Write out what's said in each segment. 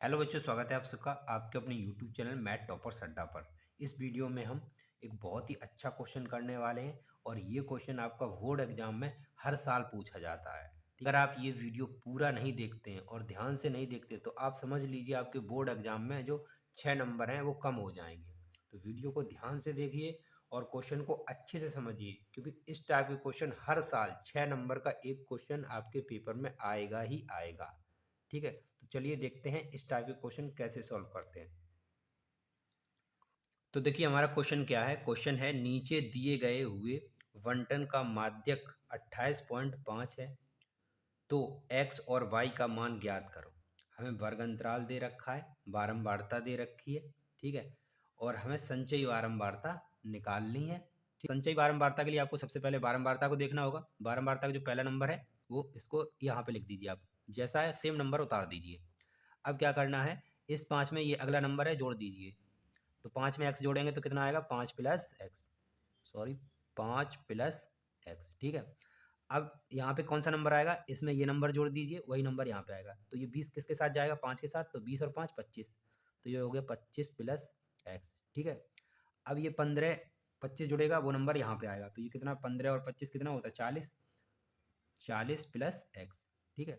Hello बच्चों, स्वागत है आप सबका आपके अपने यूट्यूब चैनल मैथ टॉपर्स अड्डा पर। इस वीडियो में हम एक बहुत ही अच्छा क्वेश्चन करने वाले हैं और ये क्वेश्चन आपका बोर्ड एग्जाम में हर साल पूछा जाता है। अगर आप ये वीडियो पूरा नहीं देखते हैं और ध्यान से नहीं देखते तो आप समझ लीजिए आपके बोर्ड एग्जाम में जो 6 नंबर हैं वो कम हो जाएंगे। तो वीडियो को ध्यान से देखिए और क्वेश्चन को अच्छे से समझिए, क्योंकि इस टाइप के क्वेश्चन हर साल 6 नंबर का एक क्वेश्चन आपके पेपर में आएगा ही आएगा। ठीक है, तो चलिए देखते हैं इस टाइप के क्वेश्चन कैसे सॉल्व करते हैं। तो देखिए हमारा क्वेश्चन क्या है। क्वेश्चन है नीचे दिए गए हुए बंटन का माध्यक 28.5 है, तो x और y का मान ज्ञात करो। हमें वर्ग अंतराल दे रखा है, बारंबारता दे रखी है, ठीक है, और हमें संचयी बारंबारता निकालनी है। संचयी बारंबारता के लिए आपको सबसे पहले बारंबारता को देखना होगा। बारंबारता का जो पहला नंबर है वो इसको यहाँ पे लिख दीजिए, आप जैसा है सेम नंबर उतार दीजिए। अब क्या करना है, इस 5 में ये अगला नंबर है जोड़ दीजिए। तो 5 में x जोड़ेंगे तो कितना आएगा, 5 plus x, sorry 5 plus x, ठीक है। अब यहाँ पे कौन सा नंबर आएगा, इसमें ये नंबर जोड़ दीजिए, वही नंबर यहाँ पे आएगा। तो ये 20 किसके साथ जाएगा, 5 के साथ, तो 20 और 5 25, तो ये हो गया 25 प्लस एक्स, ठीक है। अब ये 15 25 जुड़ेगा, वो नंबर यहाँ पे आएगा, तो ये कितना 15 और 25 कितना होता है 40, 40 प्लस एक्स, ठीक है।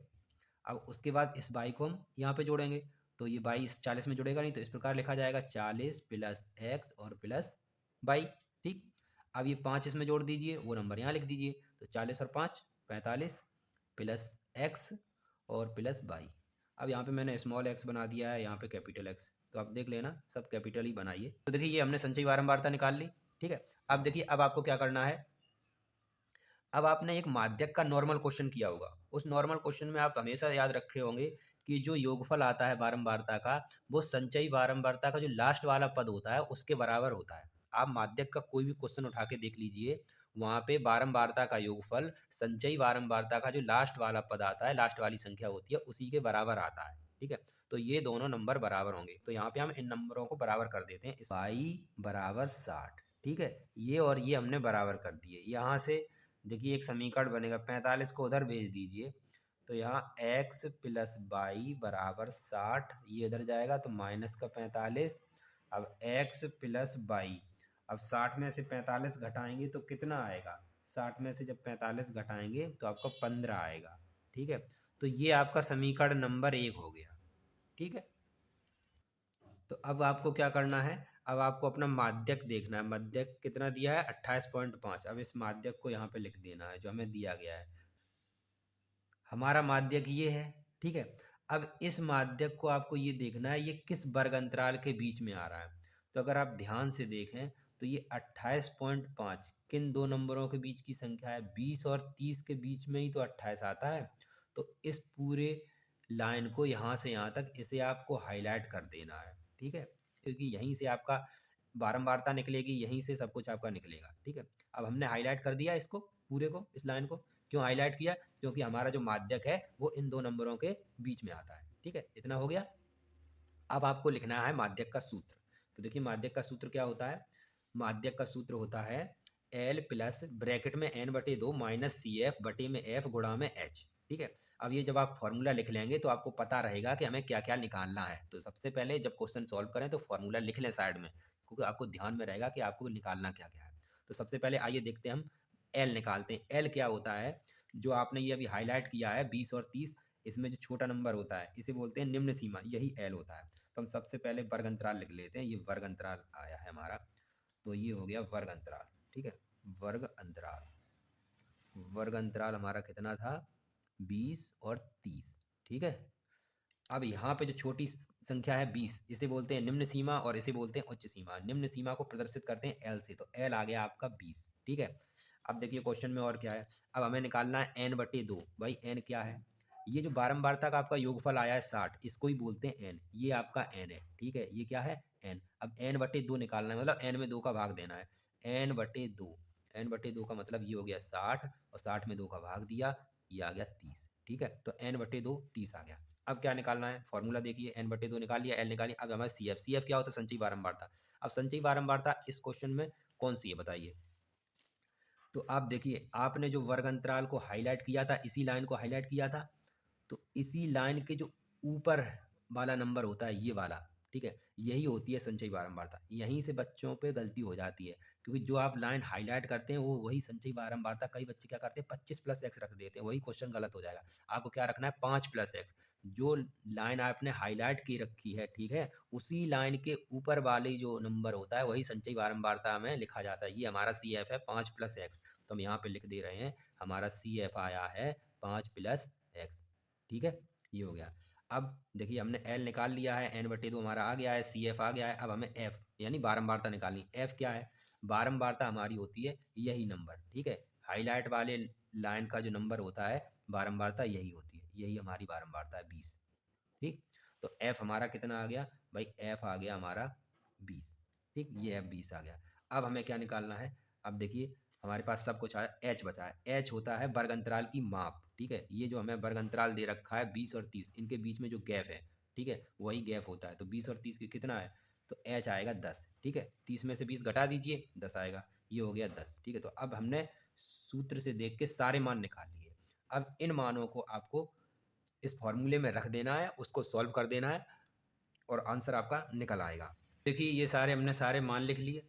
अब उसके बाद इस बाई को हम यहाँ पे जोड़ेंगे, तो ये बाई इस 40 में जुड़ेगा नहीं, तो इस प्रकार लिखा जाएगा 40 प्लस एक्स और प्लस बाई, ठीक। अब ये 5 इसमें जोड़ दीजिए, वो नंबर यहाँ लिख दीजिए, तो 40 और 5 45 प्लस एक्स और प्लस बाई। अब यहाँ पे मैंने स्मॉल एक्स बना दिया है, यहाँ पे कैपिटल एक्स, तो आप देख लेना सब कैपिटल ही बनाइए। तो देखिए ये हमने संचयी बारंबारता निकाल ली, ठीक है। अब देखिए अब आपको क्या करना है, अब आपने एक माध्यक का नॉर्मल क्वेश्चन किया होगा, उस नॉर्मल क्वेश्चन में आप हमेशा याद रखे होंगे कि जो योगफल आता है बारंबारता का, वो संचयी बारंबारता का जो लास्ट वाला पद होता है उसके बराबर होता है। आप माध्यक का कोई भी क्वेश्चन उठा के देख लीजिए, वहाँ पे बारंबारता का योगफल संचयी बारंबारता का जो लास्ट वाला पद आता है, लास्ट वाली संख्या होती है, उसी के बराबर आता है, ठीक है। तो ये दोनों नंबर बराबर होंगे, तो यहाँ पे हम इन नंबरों को बराबर कर देते हैं। बाई बराबर 60, ठीक है, ये और ये हमने बराबर कर दिए। यहाँ से देखिए एक समीकरण बनेगा, 45 को उधर भेज दीजिए, तो यहाँ x प्लस बाई बराबर 60, ये इधर जाएगा तो माइनस का 45। अब x प्लस बाई, अब 60 में से 45 घटाएंगे तो कितना आएगा, 60 में से जब 45 घटाएंगे तो आपका 15 आएगा, ठीक है। तो ये आपका समीकरण नंबर 1 हो गया, ठीक है। तो अब आपको क्या करना है, अब आपको अपना माध्यक देखना है। माध्यक कितना दिया है, 28.5। अब इस माध्यक को यहाँ पे लिख देना है जो हमें दिया गया है। हमारा माध्यक ये है, ठीक है। अब इस माध्यक को आपको ये देखना है ये किस वर्ग अंतराल के बीच में आ रहा है। तो अगर आप ध्यान से देखें तो ये 28.5 किन दो नंबरों के बीच की संख्या है, 20 और 30 के बीच में ही तो 28 आता है। तो इस पूरे लाइन को यहाँ से यहाँ तक इसे आपको हाईलाइट कर देना है, ठीक है, क्योंकि यहीं से आपका बारंबारता निकलेगी, यहीं से सब कुछ आपका निकलेगा, ठीक है। अब हमने हाईलाइट कर दिया इसको, पूरे को, इस लाइन को। क्यों हाईलाइट किया, क्योंकि हमारा जो माध्यक है वो इन दो नंबरों के बीच में आता है, ठीक है। इतना हो गया। अब आपको लिखना है माध्यक का सूत्र। तो देखिए माध्यक का सूत्र क्या होता है, माध्यक का सूत्र होता है एल प्लस ब्रैकेट में एन बटे दो माइनस सी एफ बटे में एफ गुणा में एच, ठीक है। अब ये जब आप फॉर्मूला लिख लेंगे तो आपको पता रहेगा कि हमें क्या क्या निकालना है। तो सबसे पहले जब क्वेश्चन सॉल्व करें तो फॉर्मूला लिख लें साइड में, क्योंकि आपको ध्यान में रहेगा कि आपको निकालना क्या क्या है। तो सबसे पहले आइए देखते हैं हम एल निकालते हैं। एल क्या होता है, जो आपने ये अभी हाईलाइट किया है 20 और 30, इसमें जो छोटा नंबर होता है इसे बोलते हैं निम्न सीमा, यही एल होता है। तो हम सबसे पहले वर्ग अंतराल लिख लेते हैं, ये वर्ग अंतराल आया है हमारा, तो ये हो गया वर्ग अंतराल, ठीक है। वर्ग अंतराल, वर्ग अंतराल हमारा कितना था, 20 और 30, ठीक है। अब यहाँ पे जो छोटी संख्या है 20, इसे बोलते हैं निम्न सीमा और इसे बोलते हैं उच्च सीमा। निम्न सीमा को प्रदर्शित करते हैं एल से, तो एल आ गया आपका 20, ठीक है। अब देखिए क्वेश्चन में और क्या है, अब हमें निकालना है एन बटे दो। भाई एन क्या है, ये जो बारंबारता का आपका योगफल आया है 60, इसको ही बोलते हैं एन, ये आपका एन है, ठीक है। ये क्या है, एन। अब एन बटे दो निकालना है, मतलब एन में दो का भाग देना है। एन बटे दो, एन बटे दो का मतलब ये हो गया 60, और 60 में दो का भाग दिया, ये आ गया 30, ठीक है। तो एन बटे दो 30 आ गया। अब क्या निकालना है, फॉर्मूला देखिए, एन बटे दो निकाल लिया, एल निकाली। अब हमारे सी एफ, सी एफ क्या होता है, संचयी बारंबारता। अब संचयी बारंबारता इस क्वेश्चन में कौन सी है बताइए। तो आप देखिए आपने जो वर्ग अंतराल को हाईलाइट किया था, इसी लाइन को हाईलाइट किया था, तो इसी लाइन के जो ऊपर वाला नंबर होता है ये वाला, ठीक है? यही होती है संचयी बारंबारता। यहीं से बच्चों पे गलती हो जाती है, क्योंकि जो आप लाइन हाइलाइट करते हैं वो वही संचयी बारंबारता, कई बच्चे क्या करते हैं 25 प्लस एक्स रख देते हैं, वही क्वेश्चन गलत हो जाएगा। आपको क्या रखना है 5 प्लस एक्स। जो लाइन आपने हाईलाइट की रखी है, ठीक है, उसी लाइन के ऊपर वाली जो नंबर होता है वही संचयी बारंबारता में लिखा जाता है। ये हमारा सी एफ है 5 प्लस एक्स, तो हम यहाँ पे लिख दे रहे हैं हमारा सी एफ आया है 5 प्लस एक्स, ठीक है, ये हो गया। अब देखिए हमने एल निकाल लिया है, एन बटे 2 हमारा आ गया है, सी एफ आ गया है। अब हमें एफ यानी बारंबारता निकालनी। एफ क्या है? बारंबारता हमारी होती है यही नंबर, ठीक है, हाईलाइट वाले लाइन का जो नंबर होता है बारंबारता यही होती है, यही हमारी बारंबारता है 20, ठीक। तो एफ हमारा कितना आ गया भाई? एफ आ गया हमारा 20, ठीक, ये एफ 20 आ गया। अब हमें क्या निकालना है? अब देखिए हमारे पास सब कुछ आया, एच बचा है। एच होता है वर्ग अंतराल की माप, ठीक है, ये जो हमें वर्ग अंतराल दे रखा है 20 और 30, इनके बीच में जो गैप है, ठीक है, वही गैप होता है। तो 20 और 30 की कितना है? तो एच आएगा 10, ठीक है, 30 में से 20 घटा दीजिए 10 आएगा, ये हो गया 10, ठीक है। तो अब हमने सूत्र से देख के सारे मान निकाल लिए। अब इन मानों को आपको इस फॉर्मूले में रख देना है, उसको सॉल्व कर देना है और आंसर आपका निकल आएगा। देखिए ये सारे मान लिख लिए।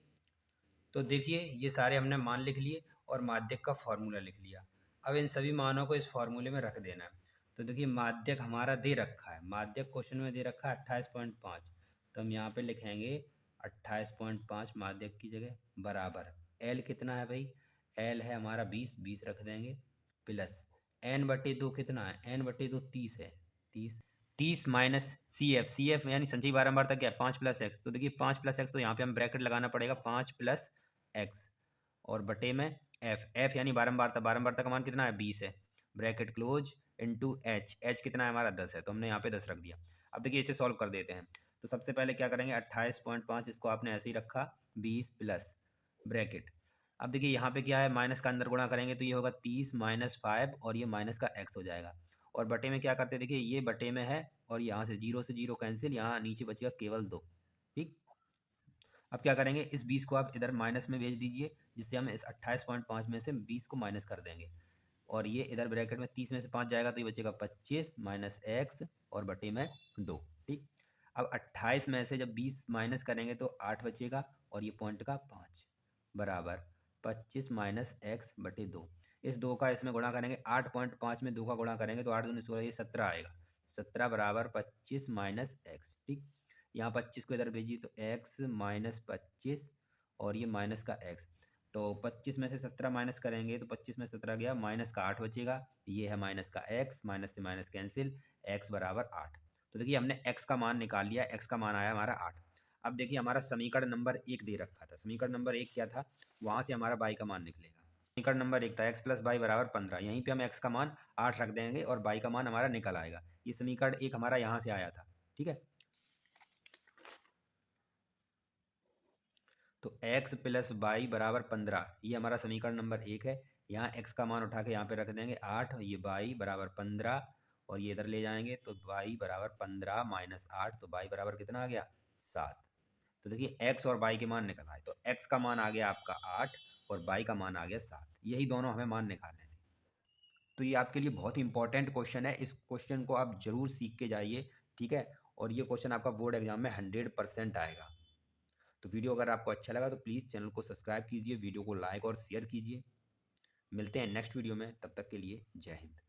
तो देखिए ये सारे हमने मान लिख लिए और माध्यक का फॉर्मूला लिख लिया। अब इन सभी मानों को इस फॉर्मूले में रख देना है। तो देखिए माध्यक हमारा दे रखा है, माध्यक क्वेश्चन में दे रखा है 28.5, तो हम यहाँ पे लिखेंगे 28.5 माध्यक की जगह बराबर एल कितना है भाई? एल है हमारा 20, 20 रख देंगे, प्लस एन बटे 2 कितना है? एन बटे 2 30 है, 30, 30 minus C F, C F यानी संचयी बारंबारता क्या है? 5 प्लस एक्स। तो देखिए 5 प्लस एक्स, तो यहाँ पे हम ब्रैकेट लगाना पड़ेगा, 5 प्लस एक्स और बटे में एफ, एफ यानी बारंबारता, बारंबारता का मान कितना है? 20 है, bracket close into H, H कितना है हमारा? 10 है, तो हमने यहाँ पे 10 रख दिया। अब देखिए इसे सॉल्व कर देते हैं। तो सबसे पहले क्या करेंगे, 28.5 इसको आपने ऐसे ही रखा, 20 प्लस ब्रैकेट। अब देखिए यहाँ पे क्या है, माइनस का अंदर गुणा करेंगे तो ये होगा 30 माइनस 5 और ये माइनस का एक्स हो जाएगा। और बटे में क्या करते हैं, देखिए ये बटे में है और यहाँ से जीरो कैंसिल, यहाँ नीचे बचेगा केवल 2, ठीक। अब क्या करेंगे, इस 20 को आप इधर माइनस में भेज दीजिए, जिससे हम इस 28.5 में से 20 को माइनस कर देंगे और ये इधर ब्रैकेट में 30 में से 5 जाएगा तो ये बचेगा 25 माइनस एक्स और बटे में 2, ठीक। अब 28 में से जब 20 माइनस करेंगे तो 8 बचेगा और ये पॉइंट का 5 बराबर 25 माइनस एक्स बटे 2। इस 2 का इसमें गुणा करेंगे, 8.5 में 2 का गुणा करेंगे तो 8 दूनी 16, ये 17 आएगा, 17 बराबर 25 माइनस एक्स, ठीक। यहाँ 25 को इधर भेजिए तो एक्स माइनस 25 और ये माइनस का एक्स, तो 25 में से 17 माइनस करेंगे तो 25 में 17 गया, माइनस का 8 बचेगा, ये है माइनस का एक्स, माइनस से माइनस कैंसिल, एक्स बराबर 8। तो देखिए हमने एक्स का मान निकाल लिया, एक्स का मान आया हमारा 8। अब देखिए हमारा समीकरण नंबर 1 दे रखा था, समीकरण नंबर 1 क्या था? वहाँ से हमारा बाई का मान निकलेगा। समीकरण नंबर 1 था एक्स प्लस बाई बराबर 15, यहीं पे हम एक्स का मान 8 रख देंगे और बाई का मान हमारा निकल आएगा। ये समीकरण 1 हमारा यहाँ से आया था, ठीक है। तो x प्लस बाई बराबर 15, ये हमारा समीकरण नंबर 1 है। यहाँ x का मान उठा के यहाँ पे रख देंगे 8, ये बाई बराबर 15 और ये इधर ले जाएंगे तो बाई बराबर 15 माइनस 8, तो बाई बराबर कितना आ गया? 7। तो देखिए x और बाई के मान निकल आए, तो x का मान आ गया आपका 8 और बाई का मान आ गया 7, यही दोनों हमें मान निकालने थे। तो ये आपके लिए बहुत ही इंपॉर्टेंट क्वेश्चन है, इस क्वेश्चन को आप जरूर सीख के जाइए, ठीक है। और ये क्वेश्चन आपका बोर्ड एग्जाम में 100% आएगा। तो वीडियो अगर आपको अच्छा लगा तो प्लीज़ चैनल को सब्सक्राइब कीजिए, वीडियो को लाइक और शेयर कीजिए। मिलते हैं नेक्स्ट वीडियो में, तब तक के लिए जय हिंद।